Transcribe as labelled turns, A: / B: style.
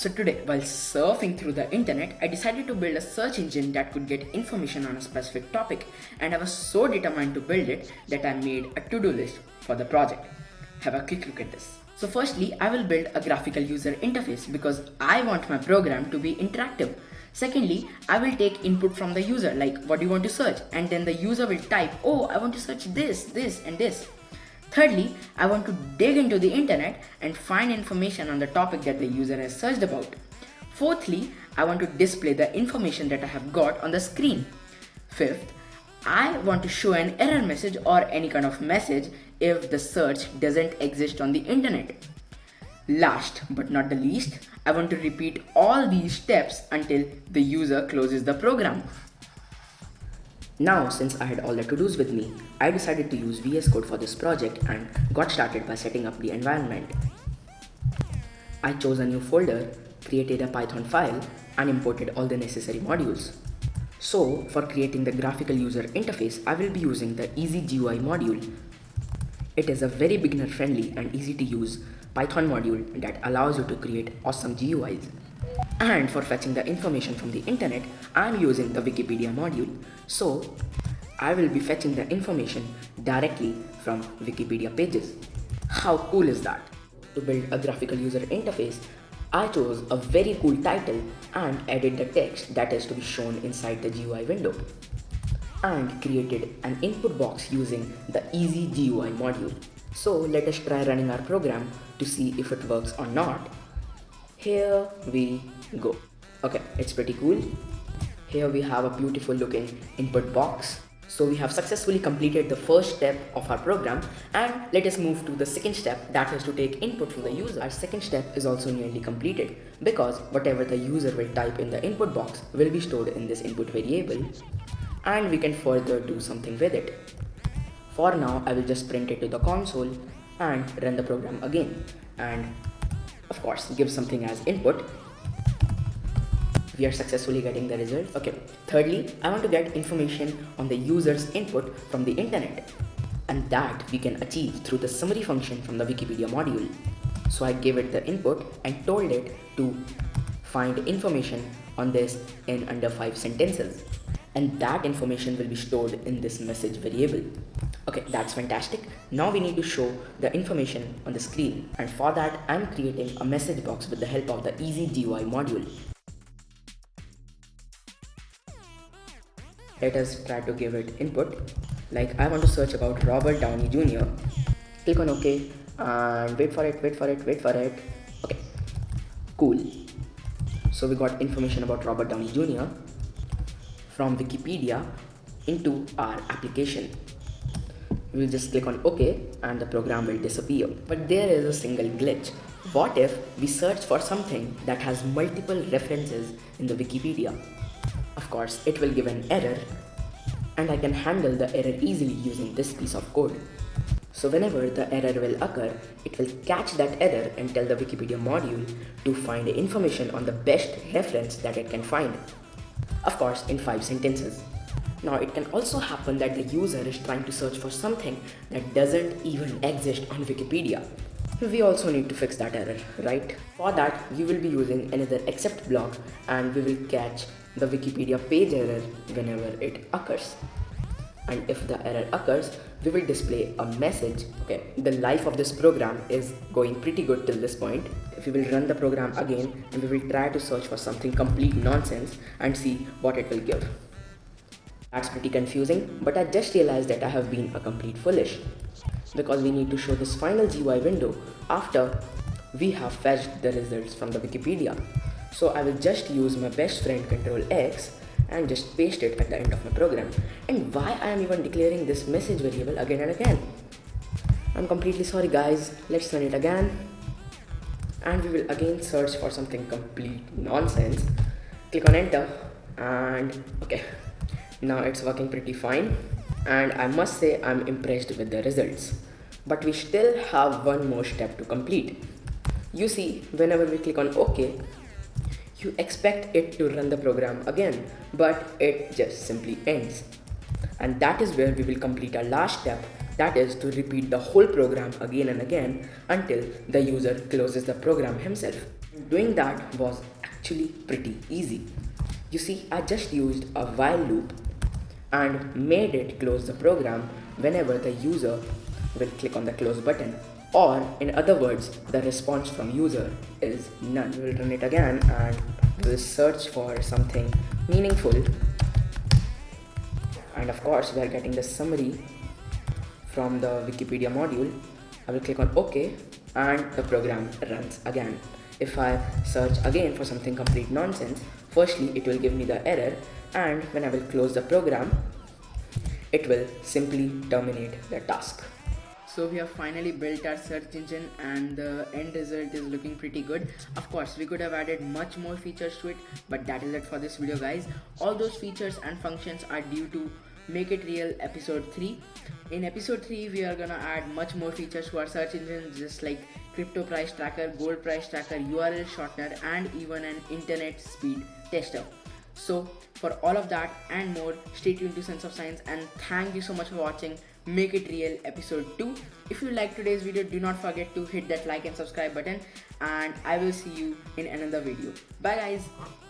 A: So today, while surfing through the internet, I decided to build a search engine that could get information on a specific topic, and I was so determined to build it that I made a to-do list for the project. Have a quick look at this. So firstly, I will build a graphical user interface because I want my program to be interactive. Secondly, I will take input from the user, like what do you want to search, and then the user will type, oh, I want to search this, and this. Thirdly, I want to dig into the internet and find information on the topic that the user has searched about. Fourthly, I want to display the information that I have got on the screen. Fifth, I want to show an error message or any kind of message if the search doesn't exist on the internet. Last but not the least, I want to repeat all these steps until the user closes the program. Now, since I had all the to-dos with me, I decided to use VS Code for this project and got started by setting up the environment. I chose a new folder, created a Python file, and imported all the necessary modules. So, for creating the graphical user interface, I will be using the Easy GUI module. It is a very beginner-friendly and easy to use Python module that allows you to create awesome GUIs. And for fetching the information from the internet, I am using the Wikipedia module. So, I will be fetching the information directly from Wikipedia pages. How cool is that? To build a graphical user interface, I chose a very cool title and added the text that is to be shown inside the GUI window. And created an input box using the Easy GUI module. So let us try running our program to see if it works or not. Here we go. Okay, it's pretty cool. Here we have a beautiful looking input box. So we have successfully completed the first step of our program, and let us move to the second step, that is to take input from the user. Our second step is also nearly completed because whatever the user will type in the input box will be stored in this input variable, and we can further do something with it. For now, I will just print it to the console and run the program again, and of course give something as input. We are successfully getting the results. Okay. Thirdly, I want to get information on the user's input from the internet, and that we can achieve through the summary function from the Wikipedia module. So I gave it the input and told it to find information on this in under 5 sentences, and that information will be stored in this message variable. Okay, that's fantastic. Now we need to show the information on the screen, and for that I'm creating a message box with the help of the Easy GUI module. Let us try to give it input. Like, I want to search about Robert Downey Jr. Click on OK and wait for it. Okay, cool. So we got information about Robert Downey Jr. from Wikipedia into our application. We'll just click on OK and the program will disappear. But there is a single glitch. What if we search for something that has multiple references in the Wikipedia? Of course, it will give an error, and I can handle the error easily using this piece of code. So whenever the error will occur, it will catch that error and tell the Wikipedia module to find information on the best reference that it can find. Of course, in 5 sentences. Now, it can also happen that the user is trying to search for something that doesn't even exist on Wikipedia. We also need to fix that error, right? For that, we will be using another except block, and we will catch the Wikipedia page error whenever it occurs. And if the error occurs, we will display a message. Okay, the life of this program is going pretty good till this point. If we will run the program again and we will try to search for something complete nonsense and see what it will give. That's pretty confusing, but I just realized that I have been a complete foolish, because we need to show this final GUI window after we have fetched the results from the Wikipedia. So I will just use my best friend Ctrl X and just paste it at the end of my program. And why I am even declaring this message variable again and again? I'm completely sorry guys. Let's run it again. And we will again search for something complete nonsense. Click on enter, and okay, now it's working pretty fine. And I must say I'm impressed with the results. But we still have one more step to complete. You see, whenever we click on OK, you expect it to run the program again, but it just simply ends. And that is where we will complete our last step, that is to repeat the whole program again and again until the user closes the program himself. Doing that was actually pretty easy. You see, I just used a while loop and made it close the program whenever the user will click on the close button. Or, in other words, the response from user is none. We'll run it again and we'll search for something meaningful. And of course, we are getting the summary from the Wikipedia module. I will click on OK and the program runs again. If I search again for something complete nonsense, firstly it will give me the error, and when I will close the program, it will simply terminate the task. So we have finally built our search engine and the end result is looking pretty good. Of course, we could have added much more features to it, but that is it for this video, guys. All those features and functions are due to Make It Real episode 3. In episode 3, we are gonna add much more features to our search engine, just like crypto price tracker, gold price tracker, URL shortener, and even an internet speed tester. So for all of that and more, stay tuned to Sense of Science, and thank you so much for watching Make It Real episode 2. If you like today's video, do not forget to hit that like and subscribe button, and I will see you in another video. Bye guys.